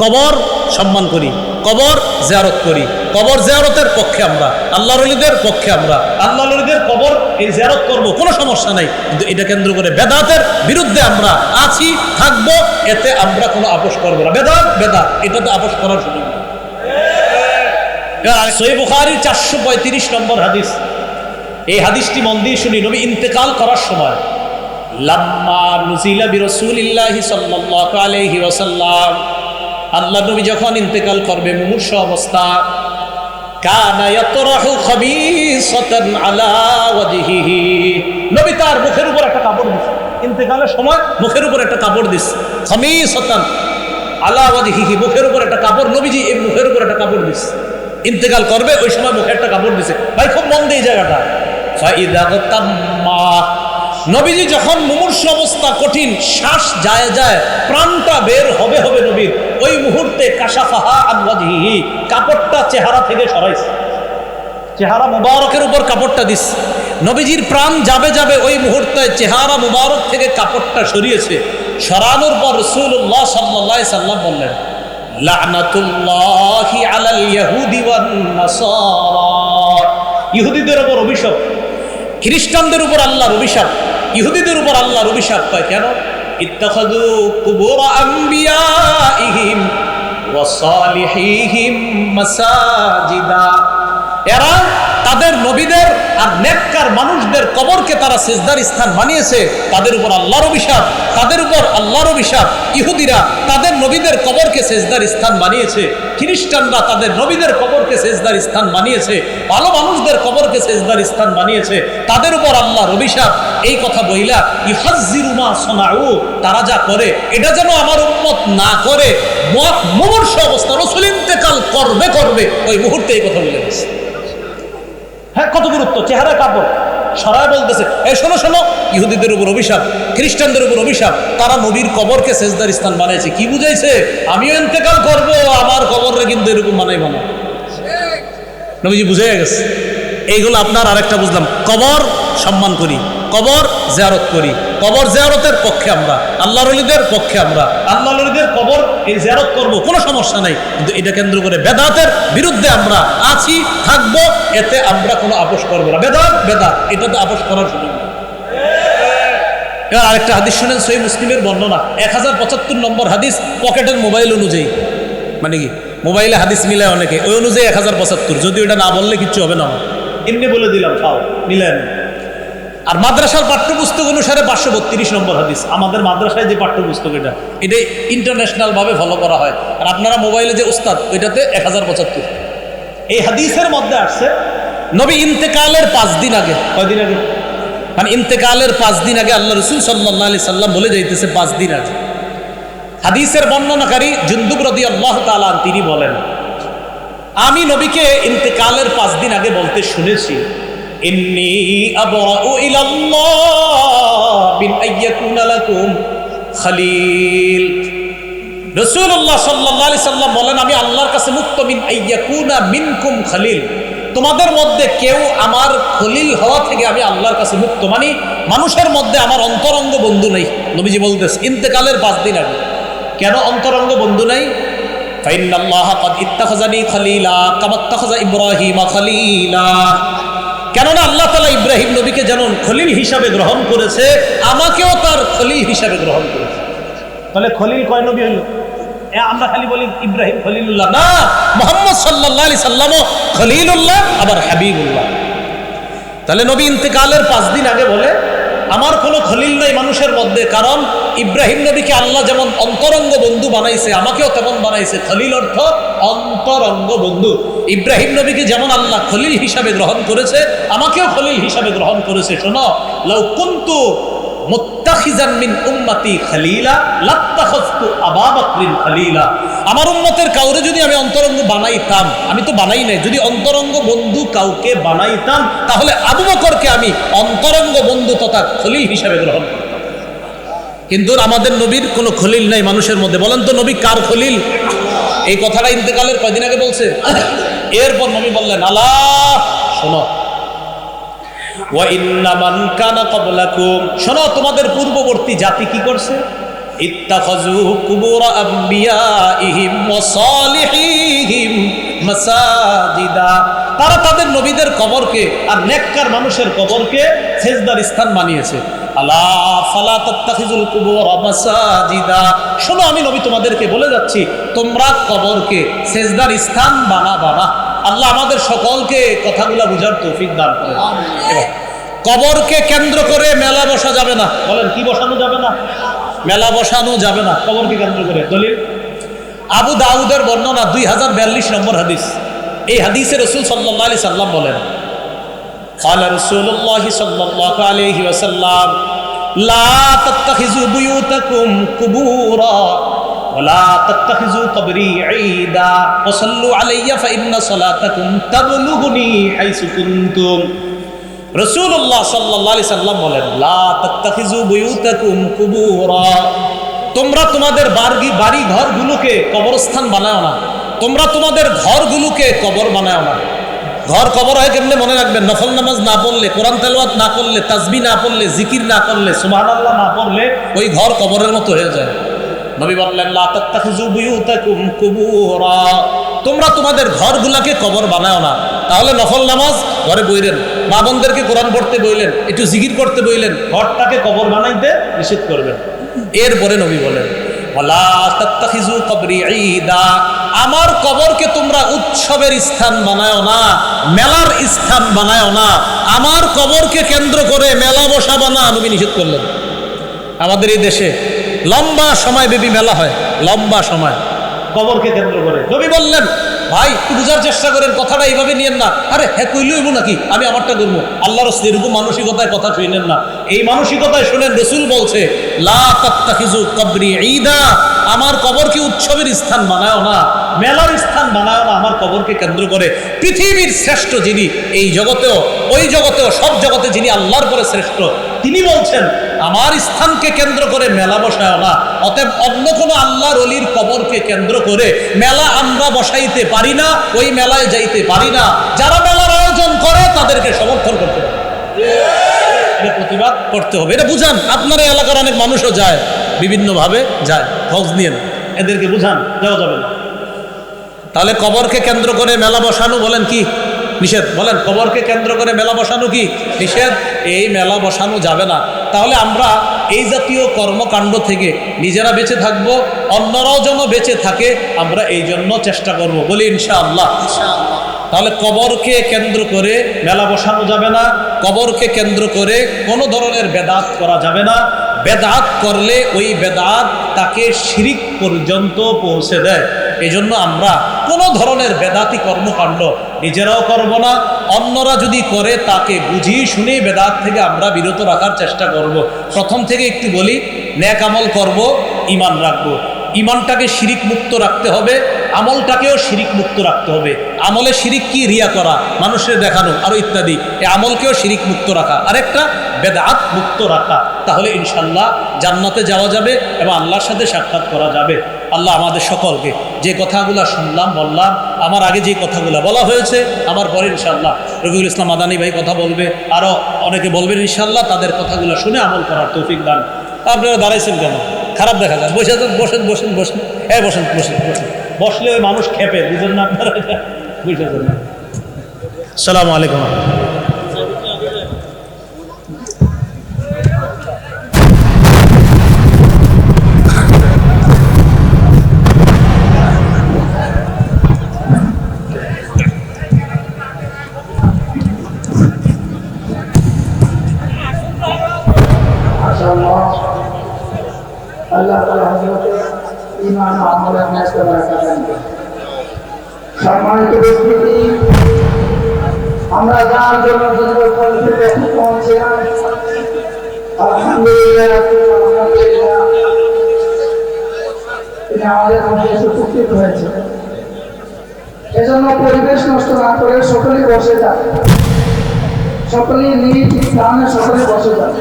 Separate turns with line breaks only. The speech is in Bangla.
কবর সম্মান করি, কবর জিয়ারত করি, কবর জিয়ারতের পক্ষে আমরা, আল্লাহর ওলিদের পক্ষে আমরা, আল্লাহর ওলিদের কবর এই জিয়ারত করব, কোনো সমস্যা নাই। কিন্তু এটা কেন্দ্র করে বেদাতের বিরুদ্ধে আমরা আছি, থাকবো, এতে আমরা কোনো আপোষ করবো না। বেদাত বেদাত, এটাতে আপোষ করার সুযোগ নেই। সহিহ বুখারীর 435 নম্বর হাদিস, এই হাদিসটি মন দিয়ে শুনি। নবী ইন্তেকাল করার সময় লাম্মা নুজিলা বিরাসূলিল্লাহি সাল্লাল্লাহু আলাইহি ওয়াসাল্লাম, আল্লাহ নবী যখন ইন্তেকাল করবে মুমূর্ষু অবস্থা, কানা ইয়াতরাহু খাবিসাতান আলা ওয়াজহিহি, নবী তার মুখের উপর একটা কাপড় দিছে। ইন্তেকালের সময় মুখের উপর একটা কাপড় দিছে, খামিসাতান আলা ওয়াজহিহি, মুখের উপর একটা কাপড়, নবীজি এই মুখের উপর একটা কাপড় দিছে। ইন্তেকাল করবে ওই সময় মুখে একটা কাপড় দিছে। ভাই খুব মন দিয়ে জায়গাটা, ফাইদা তাম্মা, নবীজি যখন মুমূর্ষু অবস্থা, কঠিন শ্বাস যায় যায়, প্রাণটা বের হবে হবে নবীর, ওই মুহূর্তে কাশাফাহা আন ওয়াজহিহি, কাপড়টা চেহারা থেকে সরাইছে, চেহারা মুবারকের উপর কাপড়টা দিস। নবীজির প্রাণ যাবে যাবে ওই মুহূর্তে চেহারা মুবারক থেকে কাপড়টা সরিয়েছে। সরানোর পর রাসূলুল্লাহ সাল্লাল্লাহু আলাইহি সাল্লাম বললেন, লা'নাতুল্লাহি আলাল ইয়াহুদি ওয়ান নাসারা, ইহুদিদের উপর অভিশাপ, খ্রিস্টানদের উপর আল্লাহর অভিশাপ, ইহুদিদের উপর আল্লাহর অভিশাপ। পায় কেন? ইত্তাখাযু কুবুর আম্বিয়াইহিম ওয়া সালিহিহিম মাসাজিদা, এরা তাদের নবীদের আর নেককার মানুষদের কবরকে তারা সিজদার স্থান বানিয়েছে। তাদের উপর আল্লাহর অভিশাপ, তাদের উপর আল্লাহর অভিশাপ। ইহুদিরা তাদের নবীদের কবরকে সিজদার স্থান বানিয়েছে, খ্রিস্টানরা তাদের নবীদের কবরকে সিজদার স্থান বানিয়েছে, ভালো মানুষদের কবরকে সিজদার স্থান বানিয়েছে, তাদের উপর আল্লাহর অভিশাপ। এই কথা বইলা ইউহাজ্জিরু মা সানাউ, তারা যা করে এটা যেন আমার উম্মত না করে। মুমূর্ষু অবস্থা, রাসূল ইন্তেকাল করবে করবে ওই মুহূর্তে এই কথা বলে গেছে। হ্যাঁ, কত গুরুত্ব, চেহারা কাপড় সরায় বলতেছে, এই শোনো শোনো, ইহুদিদের উপর অভিশাপ, খ্রিস্টানদের উপর অভিশাপ, তারা নবীর কবরকে সেজদার স্থান বানাইছে। কি বুঝাইছে? আমিও ইন্তেকাল করবো, আমার কবরে কিন্তু এরকম বানাইব না। নবীজি বুঝে গেছে। এইগুলো আপনার আরেকটা বুঝলাম, কবর সম্মান করি, কবর জিয়ারত করি, কবর জিয়ারতের পক্ষে আমরা, আল্লাহর ওলিদের পক্ষে আমরা, আল্লাহর ওলিদের কবর এই জিয়ারত করব, কোনো সমস্যা নাই। কিন্তু এটা কেন্দ্র করে বেদাতের বিরুদ্ধে আমরা আছি, থাকবো, এতে আমরা কোনো আপোষ করবো না। বেদাত বেদাত, এটাতে আপোষ করার সুযোগ নেই। এবার আরেকটা হাদিস শুনেন, সহিহ মুসলিমের বর্ণনা 1075 নম্বর হাদিস, পকেটের মোবাইল অনুযায়ী, মানে কি মোবাইলে হাদিস মিলায় অনেকে, ওই অনুযায়ী 1075, যদিও এটা না বললে কিচ্ছু হবে না, এমনি বলে দিলাম, খাও মিলায়। আর মাদ্রাসার পাঠ্যপুস্তক অনুসারে 532 নম্বর হাদিস, আমাদের মাদ্রাসায় যে পাঠ্যপুস্তক এটা ইন্টারন্যাশনাল ভাবে ফলো করা হয়। আর আপনারা মোবাইলে যে উস্তাদ, ওইটাতে 1075। এই হাদিসের মধ্যে আসছে নবী ইন্তেকালের 5 দিন আগে, কয়দিন আগে, মানে ইন্তেকালের 5 দিন আগে আল্লাহ রাসূল সাল্লাল্লাহু আলাইহি সাল্লাম বলে যাইতেছে 5 দিন আগে। হাদিসের বর্ণনাকারী জুনদুব রাদিয়াল্লাহু তাআলা তিনি বলেন, আমি নবীকে ইন্তেকালের 5 দিন আগে বলতে শুনেছি, ইন্নী আবরাউ ইলাল্লাহ বিন আইয়াকুনা লাকুম খলিল। রাসূলুল্লাহ সাল্লাল্লাহু আলাইহি সাল্লাম বলেন, আমি আল্লাহর কাছে মুক্ত, মিন আইয়াকুনা মিনকুম খলিল, তোমাদের মধ্যে কেউ আমার খলিল হওয়া থেকে আমি আল্লাহর কাছে মুক্ত, মানে মানুষের মধ্যে আমার অন্তরঙ্গ বন্ধু নেই। নবীজি বলতেছে ইন্তেকালের 5 দিন আগে। কেন অন্তরঙ্গ বন্ধু নাই? ফাইন্নাল্লাহা ক্বাদ ইত্তাখাযানি খলিলা কামা ইত্তাখাযা ইব্রাহিমা খলিলা, কেননা আল্লাহ তাআলা ইব্রাহিম নবীকে যেমন খলিল হিসাবে গ্রহণ করেছে, আমাকেও তার খলিল হিসাবে গ্রহণ করেছে। তাহলে খলিল কয় নবী হলো? আমরা খালি বলি ইব্রাহিম খলিলুল্লাহ, না, মুহাম্মদ সাল্লাল্লাহু আলাইহি সাল্লামও খলিলুল্লাহ, আবার হাবিবুল্লাহ। তাহলে নবী ইন্তেকালের 5 দিন আগে বলে, আমার কোনো খলিল নাই মানুষের মধ্যে, কারণ ইব্রাহিম নবীকে আল্লাহ যেমন অন্তরঙ্গ বন্ধু বানাইছে, আমাকেও তেমন বানাইছে। খলিল অর্থ অন্তরঙ্গ বন্ধু। ইব্রাহিম নবীকে যেমন আল্লাহ খলিল হিসাবে গ্রহণ করেছে, আমাকেও খলিল হিসাবে গ্রহণ করেছে। শোনো, লাউ কুনতু মুত্তাখিজান মিন উম্মতি খলিলা লাত্তাখাযতু আবু বকরিন খলিলা, আমার উম্মতের কাউরে যদি আমি অন্তরঙ্গ বানাইতাম, আমি তো বানাই নাই, যদি অন্তরঙ্গ বন্ধু কাউকে বানাইতাম, তাহলে আবু বকরকে আমি অন্তরঙ্গ বন্ধু তথা খলিল হিসাবে গ্রহণ করতাম। কিন্তু আমাদের নবীর কোনো খলিল নাই মানুষের মধ্যে। বলেন তো নবী কার খলিল? এই কথাটা ইন্তেকালের কয়দিন আগে বলছে। এরপর নবী বললেন, আলা শোনো, ওয়া ইন্না মান কানা ক্বাবলাকুম, শোনো, তোমাদের পূর্ববর্তী জাতি কি করছে? ইত্তাখাযু কুবুর আম্বিয়াইহিম ওয়া সালিহিহিম মাসাজিদা, তারা তাদের নবীদের কবরকে আর নেককার মানুষের কবরকে সেজদার স্থান বানিয়েছে। আলা ফালা তাত্তাখিজুল কুবুর মাসাজিদা, শোনো আমি নবী তোমাদেরকে বলে যাচ্ছি, তোমরা কবরকে সেজদার স্থান বানাবা না। আল্লাহ আমাদের সকলকে কথাগুলো বুঝার তৌফিক দান করেন। কবরকে কেন্দ্র করে মেলা বসা যাবে না। বলেন, কি বসানো যাবে না? মেলা বসানো যাবে না কবরকে কেন্দ্র করে। দলিল আবু দাউদের বর্ণনা 2042 নম্বর হাদিস। এই হাদিসে রাসূল সাল্লাল্লাহু আলাইহি সাল্লাম বলেন, قال رسول الله صلى الله عليه وسلم لا تتخذوا بيوتكم قبورا ولا تتخذوا قبري عيدا وصلوا علي فإن صلاتكم تبلغني حيث كنتم। রাসূলুল্লাহ সাল্লাল্লাহু আলাইহি সাল্লাম বলেন, লা তাত্তাখিযু বুয়ুতাকুম কুবুরা, তোমরা তোমাদের বাড়ি ঘরগুলোকে কবরস্থান বানাও না। তোমরা তোমাদের ঘরগুলোকে কবর বানাও না। ঘর কবর হয় কেমনে মনে রাখবেন, নফল নামাজ না পড়লে, কোরআন তেলাওয়াত না করলে, তাসবিহ না পড়লে, জিকির না করলে, সুবহানাল্লাহ না পড়লে ওই ঘর কবরের মতো হয়ে যায়। নবী বললেন, লা তাত্তাখিযু বুয়ুতাকুম কুবুরা, তোমরা তোমাদের ঘরগুলোকে কবর বানাও না। তাহলে নফল নামাজ ঘরে বইলেন, মা বোনদেরকে কোরআন পড়তে বইলেন, একটু জিকির করতে বইলেন, ঘরটাকে কবর বানাইতে নিষেধ করবেন। এরপরে নবী বলেন, ওয়ালা তাত্তাখিযু কবরি ঈদা, আমার কবরকে তোমরা উৎসবের স্থান বানায়ো না, মেলার স্থান বানায়ো না। আমার কবরকে কেন্দ্র করে মেলা বসাবো না, নবী নিষেধ করলেন। আমাদের এই দেশে লম্বা সময়ব্যাপী মেলা হয়, লম্বা সময় কবরকে কেন্দ্র করে। নবী বললেন, ভাই একটু বুঝার চেষ্টা করেন, কথাটা এইভাবে নিয়েন না। আরে হ্যাঁ কইলইব নাকি, আমি আমারটা করবো। আল্লাহর রাসূল এরকম মানসিকতায় কথা শুনেন না। এই মানসিকতায় শুনেন, রাসূল বলছে, লা তাত্তাখিযু কবরি ঈদা, আমার কবরকে উৎসবের স্থান বানায়ো না, মেলার স্থান বানায়ো না। আমার কবরকে কেন্দ্র করে পৃথিবীর শ্রেষ্ঠ যিনি, এই জগতেও ওই জগতেও সব জগতে যিনি আল্লাহর পরে শ্রেষ্ঠ, তিনি বলছেন, আমার স্থানকে কেন্দ্র করে মেলা বসায় না। অতএব অন্য কোনো আল্লাহর ওলির কবরকে কেন্দ্র করে মেলা আমরা বসাইতে পারি না, ওই মেলায় যাইতে পারি না। যারা মেলার আয়োজন করে তাদেরকে সমর্থন করতে হবে, এটা প্রতিবাদ করতে হবে। এটা বুঝান, আপনার এই এলাকার অনেক মানুষও যায়, বিভিন্নভাবে যায়, খোঁজ নিয়েন, এদেরকে বুঝান, যাওয়া যাবে না। তাহলে কবরকে কেন্দ্র করে মেলা বসানো বলেন কি নিষেধ? বলেন, কবরকে কেন্দ্র করে মেলা বসানো কি নিষেধ? এই মেলা বসানো যাবে না। তাহলে আমরা এই জাতীয় কর্মকাণ্ড থেকে নিজেরা বেঁচে থাকবো, অন্যরাও যেন বেঁচে থাকে, আমরা এই জন্য চেষ্টা করব, বলি ইনশাআল্লাহ। তাহলে কবরকে কেন্দ্র করে মেলা বসানো যাবে না, কবরকে কেন্দ্র করে কোনো ধরনের বেদাত করা যাবে না। বেদাত করলে ওই বেদাত তাকে শিরিক পর্যন্ত পৌঁছে দেয়। এই জন্য আমরা কোনো ধরনের বেদাতি কর্মকাণ্ড নিজেরাও করব না, অন্যরা যদি করে তাকে বুঝিয়ে শুনে বেদাত থেকে আমরা বিরত রাখার চেষ্টা করব। প্রথম থেকে একটু বলি, নেক আমল করব, ঈমান রাখবো। ঈমানটাকে শিরিক মুক্ত রাখতে হবে, আমলটাকেও শিরিক মুক্ত রাখতে হবে। আমলে শিরিক কি? রিয়া করা, মানুষের দেখানো, আরো ইত্যাদি। এই আমলকেও শিরিক মুক্ত রাখা, আরেকটা বেদাত মুক্ত রাখা। তাহলে ইনশাল্লাহ জান্নাতে যাওয়া যাবে এবং আল্লাহর সাথে সাক্ষাৎ করা যাবে। আল্লাহ আমাদের সকলকে যে কথাগুলো শুনলাম বললাম, আমার আগে যে কথাগুলো বলা হয়েছে, আমার পরে ইনশাল্লাহ রফিকুল ইসলাম মাদানী ভাই কথা বলবে, আরও অনেকে বলবেন ইনশাল্লাহ, তাদের কথাগুলো শুনে আমল করার তৌফিক দান। আপনারা দাঁড়াইছেন কেন? খারাপ দেখা যায়, বসে যান, বসেন বসেন বসেন, বসেন বসেন বসেন। বসলে ওই মানুষ খেপে, বুঝেন না আপনারা? বুঝে যান। আসসালামু আলাইকুম।
আল্লাহ তাআলা হযরতে ঈমান ও আমলের নেশা রাখেন। সম্মানিত উপস্থিতি, আমরা যার জন্য দুনিয়ার পরিস্থিতিতে পৌঁছেছিলাম, আলহামদুলিল্লাহ তিনি আমাদের মধ্যে উপস্থিত হয়েছে। এজন্য পরিবেশ নষ্ট না করে সকলেই বসে যান, সকলেই নিজ স্থানে সকলে বসে যান।